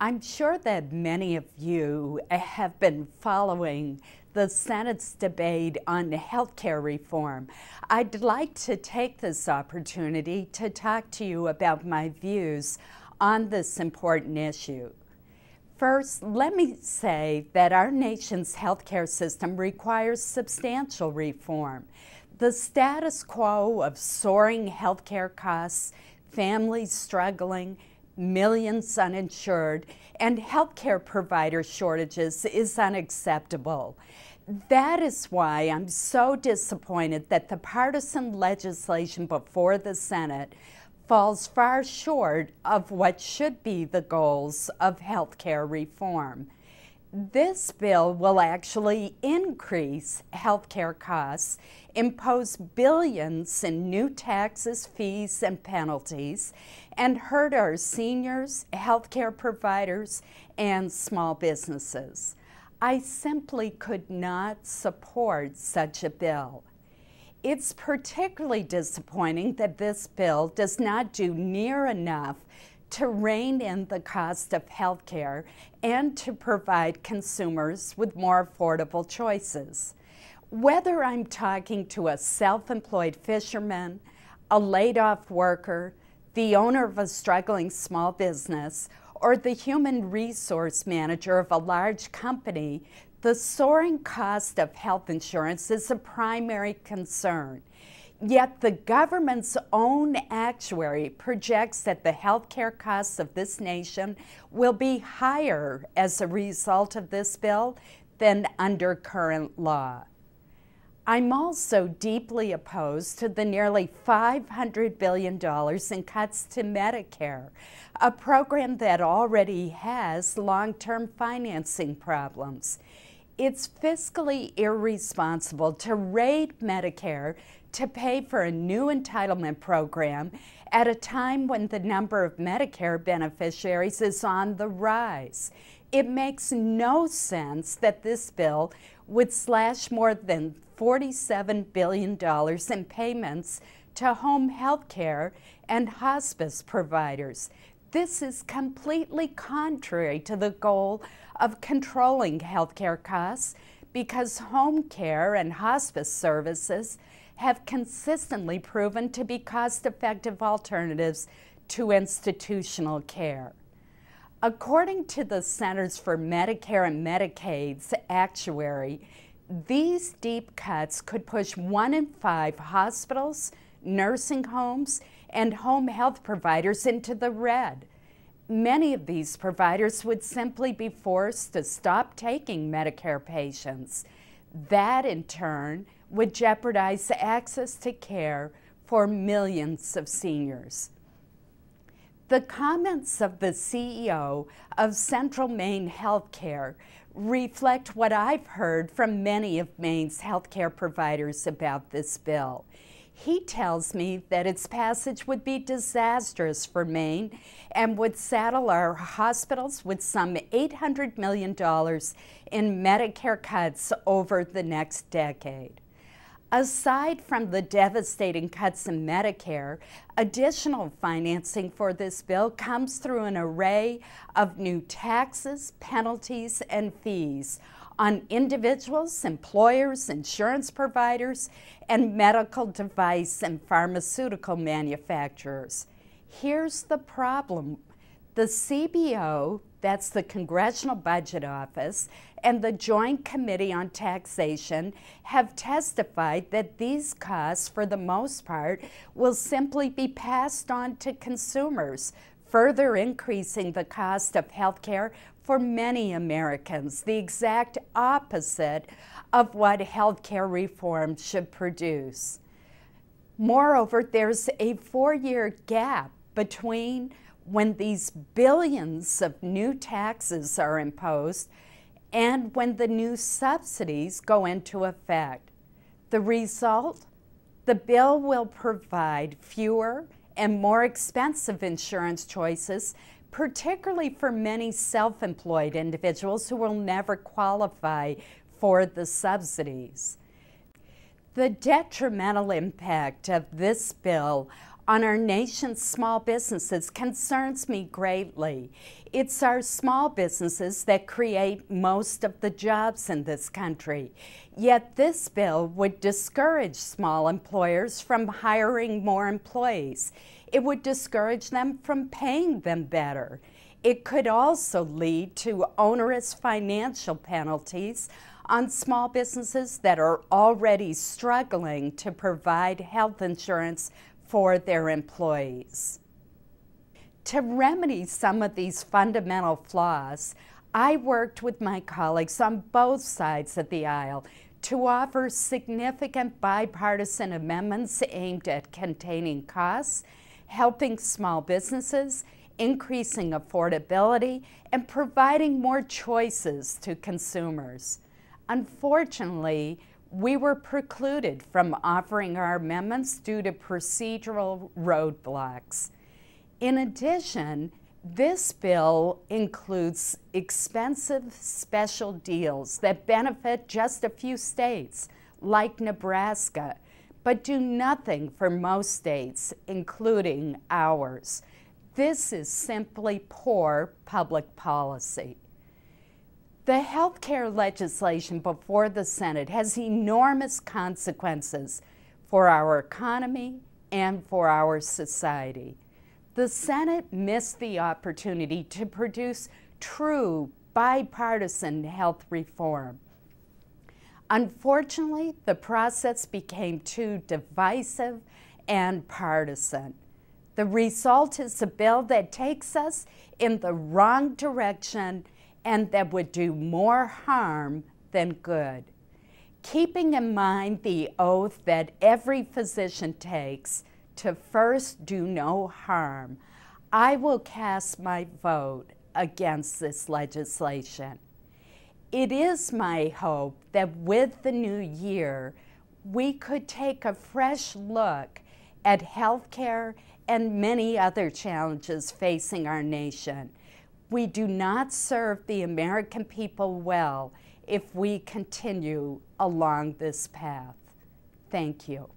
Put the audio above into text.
I'm sure that many of you have been following the Senate's debate on healthcare reform. I'd like to take this opportunity to talk to you about my views on this important issue. First, let me say that our nation's healthcare system requires substantial reform. The status quo of soaring healthcare costs, families struggling, millions uninsured, and healthcare provider shortages is unacceptable. That is why I'm so disappointed that the partisan legislation before the Senate falls far short of what should be the goals of healthcare reform. This bill will actually increase healthcare costs, impose billions in new taxes, fees, and penalties, and hurt our seniors, healthcare providers, and small businesses. I simply could not support such a bill. It's particularly disappointing that this bill does not do near enough to rein in the cost of health care and to provide consumers with more affordable choices. Whether I'm talking to a self-employed fisherman, a laid-off worker, the owner of a struggling small business, or the human resource manager of a large company, the soaring cost of health insurance is a primary concern. Yet the government's own actuary projects that the healthcare costs of this nation will be higher as a result of this bill than under current law. I'm also deeply opposed to the nearly $500 billion in cuts to Medicare, a program that already has long-term financing problems. It's fiscally irresponsible to raid Medicare to pay for a new entitlement program at a time when the number of Medicare beneficiaries is on the rise. It makes no sense that this bill would slash more than $47 billion in payments to home health care and hospice providers. This is completely contrary to the goal of controlling healthcare costs because home care and hospice services have consistently proven to be cost-effective alternatives to institutional care. According to the Centers for Medicare and Medicaid's actuary, these deep cuts could push 1 in 5 hospitals, nursing homes, and home health providers into the red. Many of these providers would simply be forced to stop taking Medicare patients. That, in turn, would jeopardize access to care for millions of seniors. The comments of the CEO of Central Maine Healthcare reflect what I've heard from many of Maine's healthcare providers about this bill. He tells me that its passage would be disastrous for Maine and would saddle our hospitals with some $800 million in Medicare cuts over the next decade. Aside from the devastating cuts in Medicare, additional financing for this bill comes through an array of new taxes, penalties, and fees on individuals, employers, insurance providers, and medical device and pharmaceutical manufacturers. Here's the problem. The CBO, that's the Congressional Budget Office, and the Joint Committee on Taxation have testified that these costs, for the most part, will simply be passed on to consumers, further increasing the cost of health care for many Americans, the exact opposite of what health care reform should produce. Moreover, there's a 4-year gap between when these billions of new taxes are imposed and when the new subsidies go into effect. The result? The bill will provide fewer and more expensive insurance choices, particularly for many self-employed individuals who will never qualify for the subsidies. The detrimental impact of this bill on our nation's small businesses concerns me greatly. It's our small businesses that create most of the jobs in this country. Yet this bill would discourage small employers from hiring more employees. It would discourage them from paying them better. It could also lead to onerous financial penalties on small businesses that are already struggling to provide health insurance for their employees. To remedy some of these fundamental flaws, I worked with my colleagues on both sides of the aisle to offer significant bipartisan amendments aimed at containing costs, helping small businesses, increasing affordability, and providing more choices to consumers. Unfortunately, we were precluded from offering our amendments due to procedural roadblocks. In addition, this bill includes expensive special deals that benefit just a few states, like Nebraska, but do nothing for most states, including ours. This is simply poor public policy. The health care legislation before the Senate has enormous consequences for our economy and for our society. The Senate missed the opportunity to produce true bipartisan health reform. Unfortunately, the process became too divisive and partisan. The result is a bill that takes us in the wrong direction and that would do more harm than good. Keeping in mind the oath that every physician takes to first do no harm, I will cast my vote against this legislation. It is my hope that with the new year, we could take a fresh look at healthcare and many other challenges facing our nation. We do not serve the American people well if we continue along this path. Thank you.